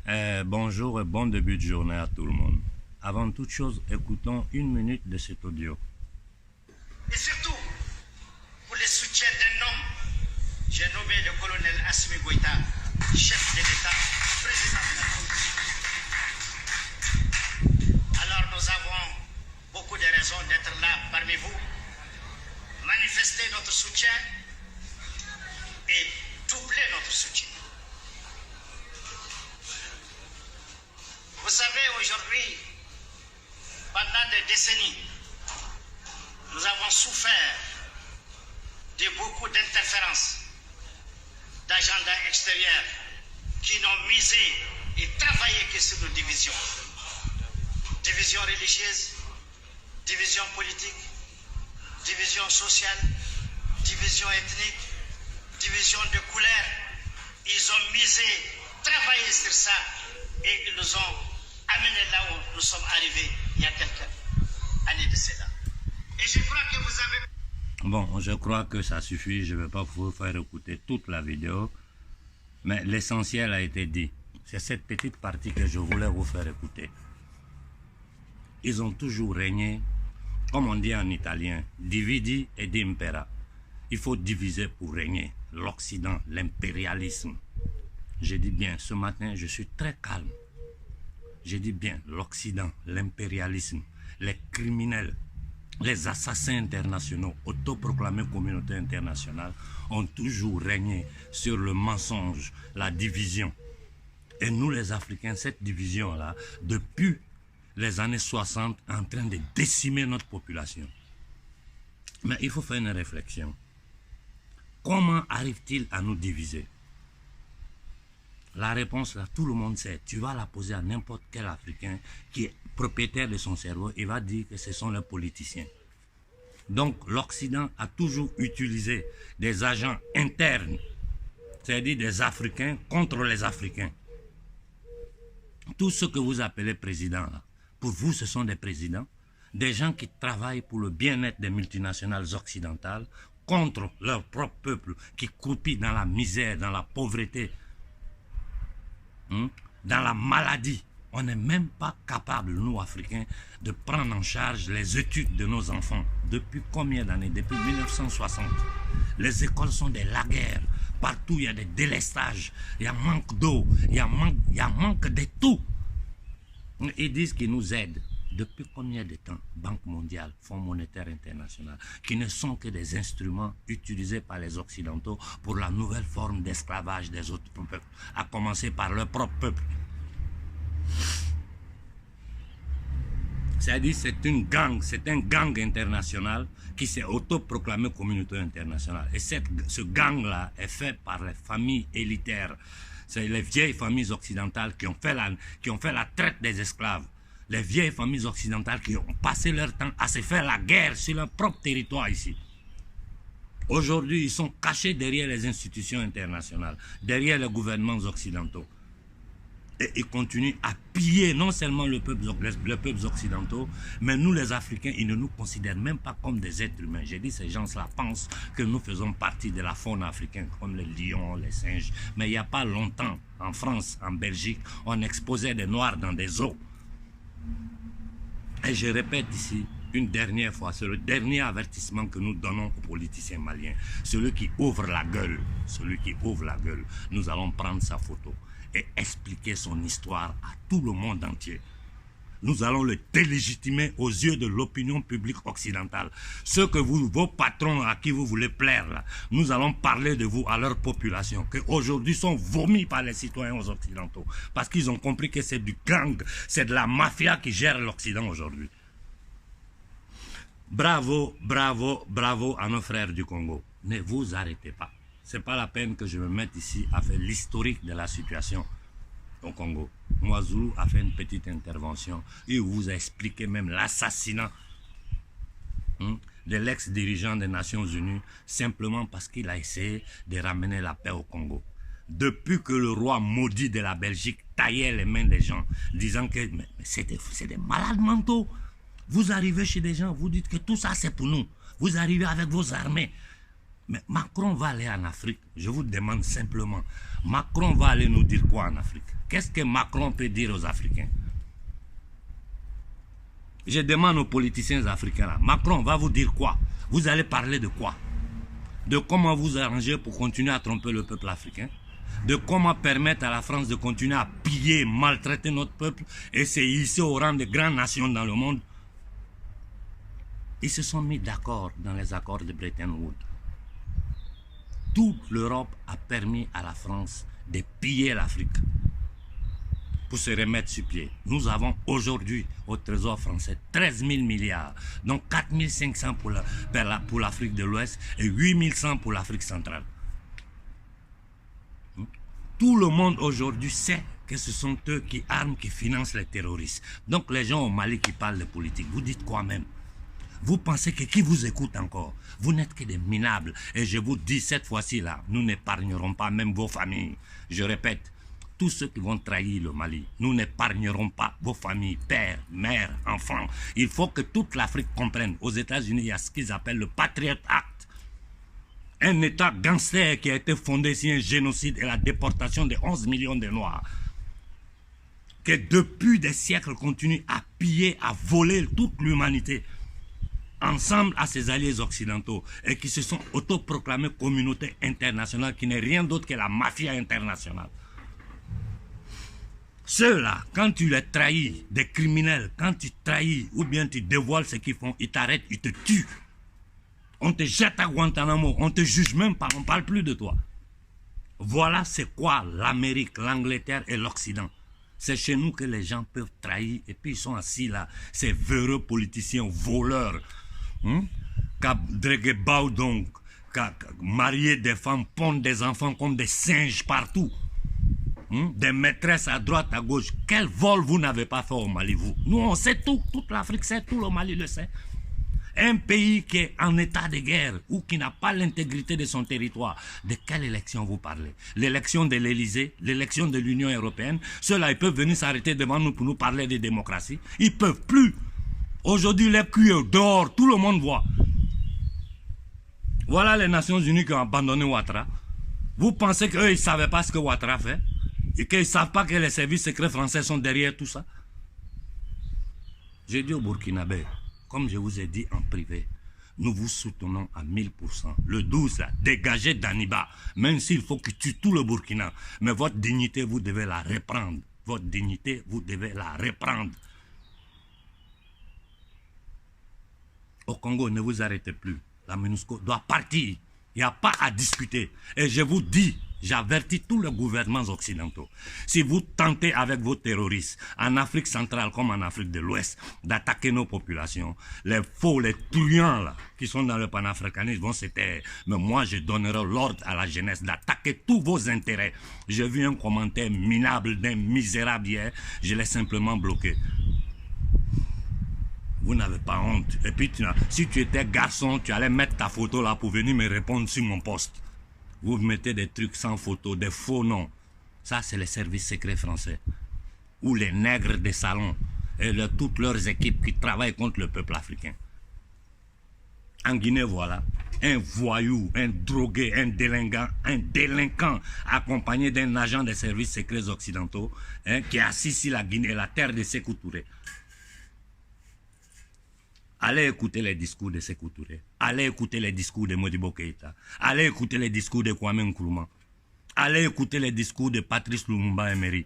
Bonjour et bon début de journée à tout le monde. Avant toute chose, écoutons une minute de cet audio. Et surtout, pour le soutien d'un homme, j'ai nommé le colonel Assimi Goïta, chef de l'État, président de la République. Alors nous avons beaucoup de raisons d'être là parmi vous, manifester notre soutien et doubler notre soutien. Vous savez, aujourd'hui, pendant des décennies, nous avons souffert de beaucoup d'interférences d'agendas extérieurs qui n'ont misé et travaillé que sur nos divisions. Division religieuse, division politique, division sociale, division ethnique, division de couleur. Ils ont misé, travaillé sur ça et ils nous ont amenés là où nous sommes arrivés il y a quelques années de cela. Et je crois que vous avez... Bon, je crois que ça suffit, je ne vais pas vous faire écouter toute la vidéo, mais l'essentiel a été dit. C'est cette petite partie que je voulais vous faire écouter. Ils ont toujours régné, comme on dit en italien, dividi et impera. Il faut diviser pour régner. L'Occident, l'impérialisme. J'ai dit bien, ce matin, je suis très calme. J'ai dit bien, l'Occident, l'impérialisme, les criminels, les assassins internationaux, autoproclamés communauté internationale, ont toujours régné sur le mensonge, la division. Et nous, les Africains, cette division-là, depuis les années 60, est en train de décimer notre population. Mais il faut faire une réflexion. Comment arrive-t-il à nous diviser? La réponse, là, tout le monde sait. Tu vas la poser à n'importe quel Africain qui est propriétaire de son cerveau. Il va dire que ce sont les politiciens. Donc, l'Occident a toujours utilisé des agents internes, c'est-à-dire des Africains contre les Africains. Tout ce que vous appelez président, là, pour vous, ce sont des présidents, des gens qui travaillent pour le bien-être des multinationales occidentales contre leur propre peuple qui croupit dans la misère, dans la pauvreté, dans la maladie. On n'est même pas capable, nous Africains, de prendre en charge les études de nos enfants. Depuis combien d'années? Depuis 1960. Les écoles sont des laguerres. Partout, il y a des délestages. Il y a manque d'eau. Il y a manque de tout. Ils disent qu'ils nous aident. Depuis combien de temps? Banque mondiale, Fonds monétaire international, qui ne sont que des instruments utilisés par les Occidentaux pour la nouvelle forme d'esclavage des autres peuples, à commencer par leur propre peuple. C'est-à-dire c'est une gang, c'est un gang international qui s'est autoproclamé communauté internationale. Et ce gang-là est fait par les familles élitaires. C'est les vieilles familles occidentales qui ont fait la traite des esclaves. Les vieilles familles occidentales qui ont passé leur temps à se faire la guerre sur leur propre territoire ici. Aujourd'hui, ils sont cachés derrière les institutions internationales, derrière les gouvernements occidentaux. Et ils continuent à piller non seulement les peuples occidentaux, mais nous les Africains, ils ne nous considèrent même pas comme des êtres humains. J'ai dit, ces gens-là pensent que nous faisons partie de la faune africaine, comme les lions, les singes. Mais il n'y a pas longtemps, en France, en Belgique, on exposait des Noirs dans des zoos. Et je répète ici, une dernière fois, c'est le dernier avertissement que nous donnons aux politiciens maliens. Celui qui ouvre la gueule, nous allons prendre sa photo et expliquer son histoire à tout le monde entier. Nous allons le délégitimer aux yeux de l'opinion publique occidentale. Ceux que vos patrons à qui vous voulez plaire, là, nous allons parler de vous à leur population, qui aujourd'hui sont vomis par les citoyens occidentaux, parce qu'ils ont compris que c'est du gang, c'est de la mafia qui gère l'Occident aujourd'hui. Bravo, bravo, bravo à nos frères du Congo. Ne vous arrêtez pas. C'est pas la peine que je me mette ici à faire l'historique de la situation au Congo. Moazou a fait une petite intervention et vous a expliqué même l'assassinat de l'ex-dirigeant des Nations Unies simplement parce qu'il a essayé de ramener la paix au Congo. Depuis que le roi maudit de la Belgique taillait les mains des gens, disant que c'est des malades mentaux. Vous arrivez chez des gens, vous dites que tout ça c'est pour nous. Vous arrivez avec vos armées. Mais Macron va aller en Afrique. Je vous demande simplement, Macron va aller nous dire quoi en Afrique? Qu'est-ce que Macron peut dire aux Africains? Je demande aux politiciens africains là, Macron va vous dire quoi? Vous allez parler de quoi? De comment vous arranger pour continuer à tromper le peuple africain? De comment permettre à la France de continuer à piller, maltraiter notre peuple et se hisser au rang de grandes nations dans le monde? Ils se sont mis d'accord dans les accords de Bretton Woods. Toute l'Europe a permis à la France de piller l'Afrique pour se remettre sur pied. Nous avons aujourd'hui au Trésor français 13 000 milliards, donc 4 500 pour l'Afrique de l'Ouest et 8 100 pour l'Afrique centrale. Tout le monde aujourd'hui sait que ce sont eux qui arment, qui financent les terroristes. Donc les gens au Mali qui parlent de politique, vous dites quoi même? Vous pensez que qui vous écoute encore? Vous n'êtes que des minables. Et je vous dis cette fois-ci là, nous n'épargnerons pas même vos familles. Je répète, tous ceux qui vont trahir le Mali, nous n'épargnerons pas vos familles, pères, mères, enfants. Il faut que toute l'Afrique comprenne. Aux États-Unis, il y a ce qu'ils appellent le Patriot Act. Un État gangster qui a été fondé sur un génocide et la déportation de 11 millions de Noirs. Que depuis des siècles continue à piller, à voler toute l'humanité. Ensemble à ses alliés occidentaux et qui se sont autoproclamés communauté internationale qui n'est rien d'autre que la mafia internationale. Ceux-là, quand tu les trahis, des criminels, quand tu trahis ou bien tu dévoiles ce qu'ils font, ils t'arrêtent, ils te tuent. On te jette à Guantanamo, on te juge même pas, on ne parle plus de toi. Voilà c'est quoi l'Amérique, l'Angleterre et l'Occident. C'est chez nous que les gens peuvent trahir et puis ils sont assis là, ces véreux politiciens voleurs. Donc, marier des femmes, pondre des enfants comme des singes partout. Des maîtresses à droite, à gauche. Quel vol vous n'avez pas fait au Mali, vous? Nous, on sait tout. Toute l'Afrique sait, tout le Mali le sait. Un pays qui est en état de guerre ou qui n'a pas l'intégrité de son territoire, de quelle élection vous parlez? L'élection de l'Élysée, l'élection de l'Union européenne. Ceux-là, ils peuvent venir s'arrêter devant nous pour nous parler de démocratie. Ils ne peuvent plus. Aujourd'hui, les culs dehors, tout le monde voit. Voilà les Nations Unies qui ont abandonné Ouattara. Vous pensez qu'eux, ils ne savaient pas ce que Ouattara fait? Et qu'ils ne savent pas que les services secrets français sont derrière tout ça? J'ai dit aux Burkinabés, comme je vous ai dit en privé, nous vous soutenons à 1000%. Le 12, là, dégagez Daniba, même s'il faut qu'il tue tout le Burkina. Mais votre dignité, vous devez la reprendre. Votre dignité, vous devez la reprendre. Au Congo, ne vous arrêtez plus. La MONUSCO doit partir. Il n'y a pas à discuter. Et je vous dis, j'avertis tous les gouvernements occidentaux. Si vous tentez avec vos terroristes, en Afrique centrale comme en Afrique de l'Ouest, d'attaquer nos populations, les faux, les truands là, qui sont dans le panafricanisme vont se taire. Mais moi, je donnerai l'ordre à la jeunesse d'attaquer tous vos intérêts. J'ai vu un commentaire minable d'un misérable hier, je l'ai simplement bloqué. Vous n'avez pas honte. Et puis, si tu étais garçon, tu allais mettre ta photo là pour venir me répondre sur mon poste. Vous mettez des trucs sans photo, des faux noms. Ça, c'est les services secrets français. Ou les nègres des salons et toutes leurs équipes qui travaillent contre le peuple africain. En Guinée, voilà, un voyou, un drogué, un délinquant accompagné d'un agent des services secrets occidentaux qui est assis sur la Guinée, la terre de Sékou Touré. Allez écouter les discours de Sékou Touré. Allez écouter les discours de Modibo Keïta. Allez écouter les discours de Kwame Nkrumah. Allez écouter les discours de Patrice Lumumba Emery.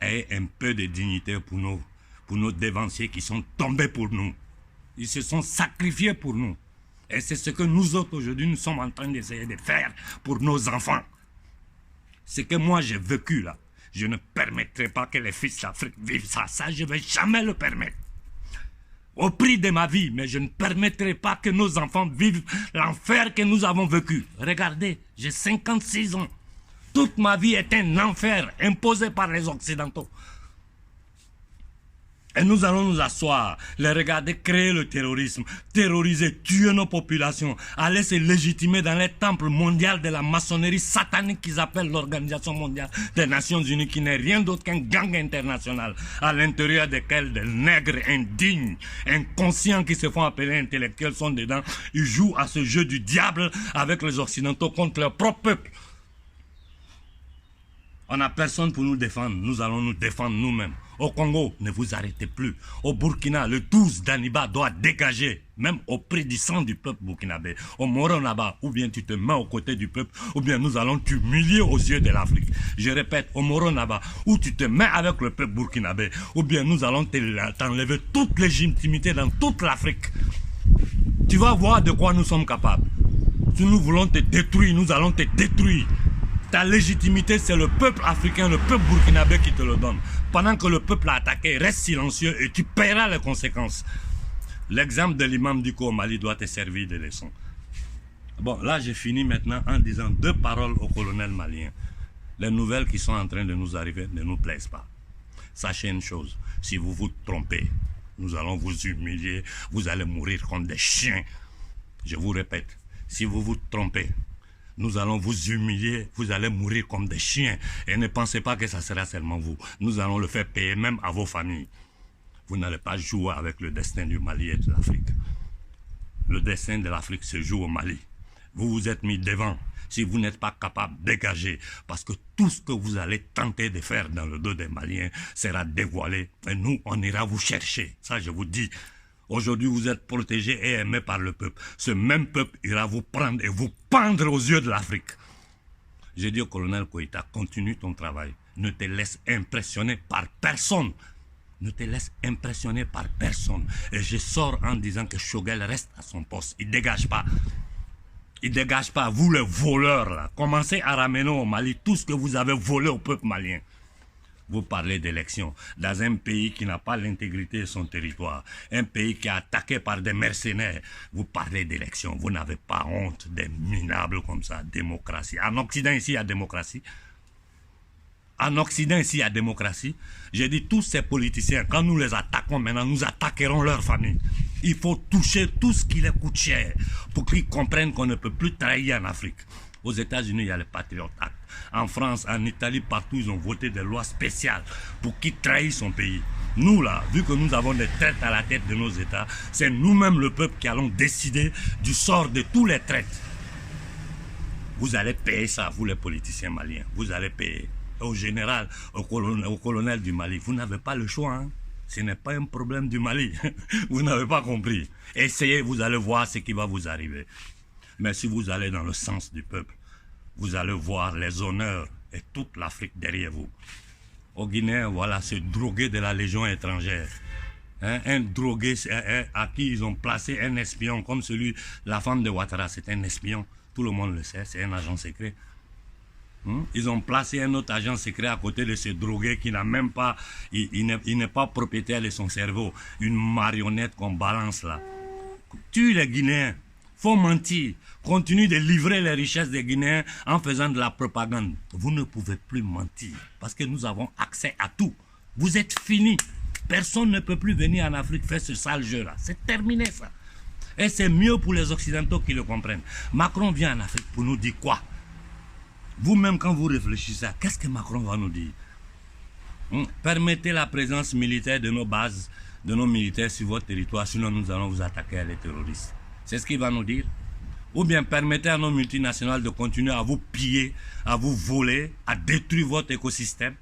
Et un peu de dignité pour nos dévanciers qui sont tombés pour nous. Ils se sont sacrifiés pour nous. Et c'est ce que nous autres aujourd'hui, nous sommes en train d'essayer de faire pour nos enfants. Ce que moi j'ai vécu là, je ne permettrai pas que les fils d'Afrique vivent ça. Ça, je ne vais jamais le permettre. Au prix de ma vie, mais je ne permettrai pas que nos enfants vivent l'enfer que nous avons vécu. Regardez, j'ai 56 ans. Toute ma vie est un enfer imposé par les Occidentaux. Et nous allons nous asseoir, les regarder créer le terrorisme, terroriser, tuer nos populations, aller se légitimer dans les temples mondiaux de la maçonnerie satanique qu'ils appellent l'Organisation mondiale des Nations Unies, qui n'est rien d'autre qu'un gang international, à l'intérieur desquels des nègres indignes, inconscients qui se font appeler intellectuels sont dedans. Ils jouent à ce jeu du diable avec les Occidentaux contre leur propre peuple. On n'a personne pour nous défendre. Nous allons nous défendre nous-mêmes. Au Congo, ne vous arrêtez plus. Au Burkina, le 12 d'Aniba doit dégager, même au prix du sang du peuple burkinabé. Au Moronaba, ou bien tu te mets aux côtés du peuple, ou bien nous allons t'humilier aux yeux de l'Afrique. Je répète, au Moronaba, ou tu te mets avec le peuple burkinabé, ou bien nous allons t'enlever toute légitimité dans toute l'Afrique. Tu vas voir de quoi nous sommes capables. Si nous voulons te détruire, nous allons te détruire. Ta légitimité, c'est le peuple africain, le peuple burkinabé qui te le donne. Pendant que le peuple a attaqué, reste silencieux et tu paieras les conséquences. L'exemple de l'imam Diko au Mali doit te servir de leçon. Bon, là, j'ai fini maintenant en disant 2 paroles au colonel malien. Les nouvelles qui sont en train de nous arriver ne nous plaisent pas. Sachez une chose, si vous vous trompez, nous allons vous humilier, vous allez mourir comme des chiens. Je vous répète, si vous vous trompez, nous allons vous humilier, vous allez mourir comme des chiens. Et ne pensez pas que ça sera seulement vous. Nous allons le faire payer même à vos familles. Vous n'allez pas jouer avec le destin du Mali et de l'Afrique. Le destin de l'Afrique se joue au Mali. Vous vous êtes mis devant. Si vous n'êtes pas capable, dégagez. Parce que tout ce que vous allez tenter de faire dans le dos des Maliens sera dévoilé. Et nous, on ira vous chercher. Ça, je vous dis. Aujourd'hui, vous êtes protégés et aimés par le peuple. Ce même peuple ira vous prendre et vous pendre aux yeux de l'Afrique. J'ai dit au colonel Koïta, continue ton travail. Ne te laisse impressionner par personne. Ne te laisse impressionner par personne. Et je sors en disant que Choguel reste à son poste. Il ne dégage pas. Il ne dégage pas. Vous, les voleurs, là. Commencez à ramener au Mali tout ce que vous avez volé au peuple malien. Vous parlez d'élections dans un pays qui n'a pas l'intégrité de son territoire, un pays qui est attaqué par des mercenaires. Vous parlez d'élections, vous n'avez pas honte des minables comme ça, démocratie. En Occident, ici, il y a démocratie. En Occident, ici, il y a démocratie. J'ai dit, tous ces politiciens, quand nous les attaquons maintenant, nous attaquerons leur famille. Il faut toucher tout ce qui les coûte cher pour qu'ils comprennent qu'on ne peut plus trahir en Afrique. Aux États-Unis, il y a le Patriot Act. En France, en Italie, partout, ils ont voté des lois spéciales pour qui trahit son pays. Nous, là, vu que nous avons des traites à la tête de nos États, c'est nous-mêmes, le peuple, qui allons décider du sort de tous les traites. Vous allez payer ça, vous les politiciens maliens. Vous allez payer. Au général, au colonel du Mali, vous n'avez pas le choix. Hein? Ce n'est pas un problème du Mali. Vous n'avez pas compris. Essayez, vous allez voir ce qui va vous arriver. Mais si vous allez dans le sens du peuple, vous allez voir les honneurs et toute l'Afrique derrière vous. Au Guinée, voilà, ce drogué de la Légion étrangère. Hein, un drogué à qui ils ont placé un espion, comme celui, la femme de Ouattara, c'est un espion. Tout le monde le sait, c'est un agent secret. Ils ont placé un autre agent secret à côté de ce drogué qui n'a même pas, il n'est pas propriétaire de son cerveau. Une marionnette qu'on balance là. Tue les Guinéens. Faut mentir. Continue de livrer les richesses des Guinéens en faisant de la propagande. Vous ne pouvez plus mentir parce que nous avons accès à tout. Vous êtes finis. Personne ne peut plus venir en Afrique faire ce sale jeu-là. C'est terminé ça. Et c'est mieux pour les Occidentaux qui le comprennent. Macron vient en Afrique pour nous dire quoi? Vous-même, quand vous réfléchissez, qu'est-ce que Macron va nous dire? Permettez la présence militaire de nos bases, de nos militaires sur votre territoire, sinon nous allons vous attaquer à les terroristes. C'est ce qu'il va nous dire. Ou bien permettez à nos multinationales de continuer à vous piller, à vous voler, à détruire votre écosystème.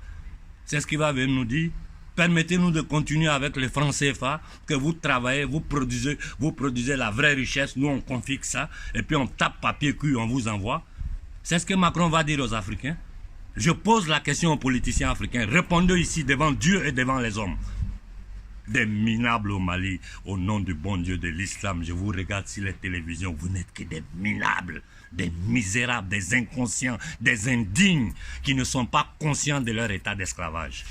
C'est ce qu'il va venir nous dire. Permettez-nous de continuer avec les francs CFA, que vous travaillez, vous produisez la vraie richesse, nous on confisque ça, et puis on tape papier cul, on vous envoie. C'est ce que Macron va dire aux Africains. Je pose la question aux politiciens africains. Répondez ici devant Dieu et devant les hommes. Des minables au Mali, au nom du bon Dieu de l'islam. Je vous regarde sur les télévisions, vous n'êtes que des minables, des misérables, des inconscients, des indignes qui ne sont pas conscients de leur état d'esclavage.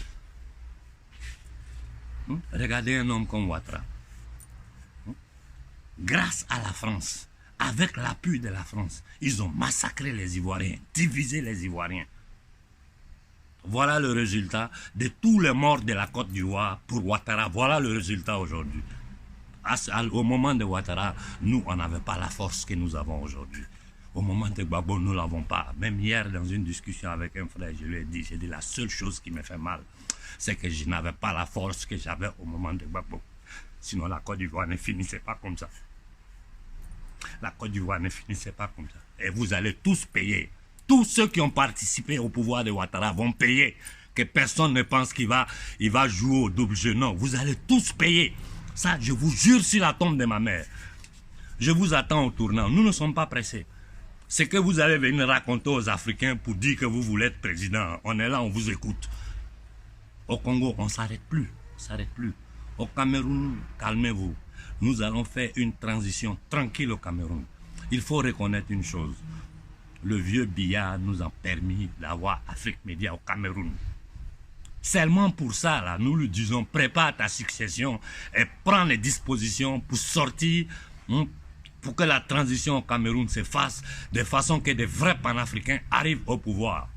Regardez un homme comme Ouattara. Grâce à la France, avec l'appui de la France, ils ont massacré les Ivoiriens, divisé les Ivoiriens. Voilà le résultat de tous les morts de la Côte d'Ivoire pour Ouattara. Voilà le résultat aujourd'hui. Au moment de Ouattara, nous, on n'avait pas la force que nous avons aujourd'hui. Au moment de Gbagbo, nous ne l'avons pas. Même hier, dans une discussion avec un frère, je lui ai dit, la seule chose qui me fait mal, c'est que je n'avais pas la force que j'avais au moment de Gbagbo. Sinon, la Côte d'Ivoire ne finissait pas comme ça. La Côte d'Ivoire ne finissait pas comme ça. Et vous allez tous payer. Tous ceux qui ont participé au pouvoir de Ouattara vont payer. Que personne ne pense qu'il va jouer au double jeu. Non, vous allez tous payer. Ça, je vous jure sur la tombe de ma mère. Je vous attends au tournant. Nous ne sommes pas pressés. C'est que vous allez venir raconter aux Africains pour dire que vous voulez être président. On est là, on vous écoute. Au Congo, on ne s'arrête plus. On s'arrête plus. Au Cameroun, calmez-vous. Nous allons faire une transition tranquille au Cameroun. Il faut reconnaître une chose. Le vieux billard nous a permis d'avoir Afrique Média au Cameroun. Seulement pour ça, là, nous lui disons, prépare ta succession et prends les dispositions pour sortir, pour que la transition au Cameroun se fasse de façon que des vrais panafricains arrivent au pouvoir.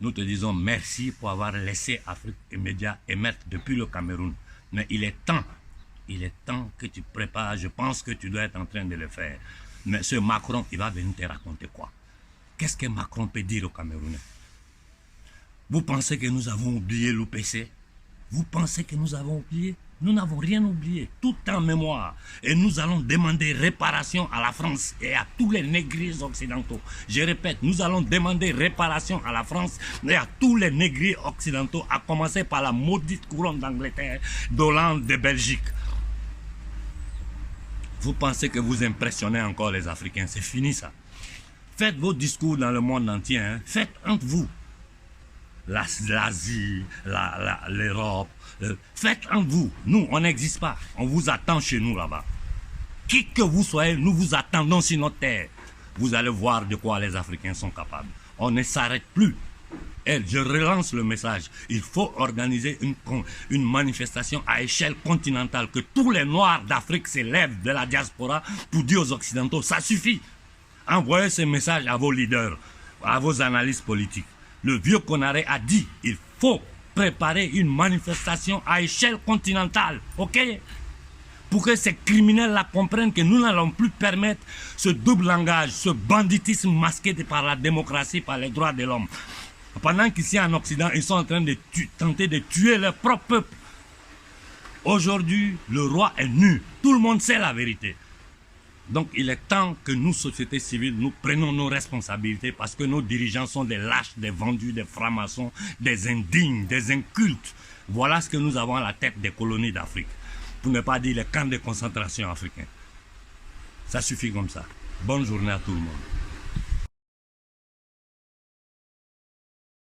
Nous te disons merci pour avoir laissé Afrique Média émettre depuis le Cameroun. Mais il est temps que tu prépares, je pense que tu dois être en train de le faire. Mais ce Macron, il va venir te raconter quoi? Qu'est-ce que Macron peut dire aux Camerounais? Vous pensez que nous avons oublié l'UPC? Vous pensez que nous avons oublié? Nous n'avons rien oublié, tout en mémoire. Et nous allons demander réparation à la France et à tous les négriers occidentaux. Je répète, nous allons demander réparation à la France et à tous les négriers occidentaux, à commencer par la maudite couronne d'Angleterre, d'Hollande, de Belgique. Vous pensez que vous impressionnez encore les Africains? C'est fini ça. Faites vos discours dans le monde entier. Hein. Faites entre vous. L'Asie, l'Europe. Faites entre vous. Nous, on n'existe pas. On vous attend chez nous là-bas. Qui que vous soyez, nous vous attendons sur notre terre. Vous allez voir de quoi les Africains sont capables. On ne s'arrête plus. Et je relance le message. Il faut organiser une manifestation à échelle continentale. Que tous les Noirs d'Afrique s'élèvent de la diaspora pour dire aux Occidentaux, ça suffit. Envoyez ce message à vos leaders, à vos analystes politiques. Le vieux Konaré a dit, il faut préparer une manifestation à échelle continentale, ok? Pour que ces criminels-là comprennent que nous n'allons plus permettre ce double langage, ce banditisme masqué par la démocratie, par les droits de l'homme. Pendant qu'ici en Occident, ils sont en train de tenter de tuer leur propre peuple. Aujourd'hui, le roi est nu. Tout le monde sait la vérité. Donc il est temps que nous, société civile, nous prenions nos responsabilités parce que nos dirigeants sont des lâches, des vendus, des francs-maçons, des indignes, des incultes. Voilà ce que nous avons à la tête des colonies d'Afrique. Pour ne pas dire les camps de concentration africains. Ça suffit comme ça. Bonne journée à tout le monde.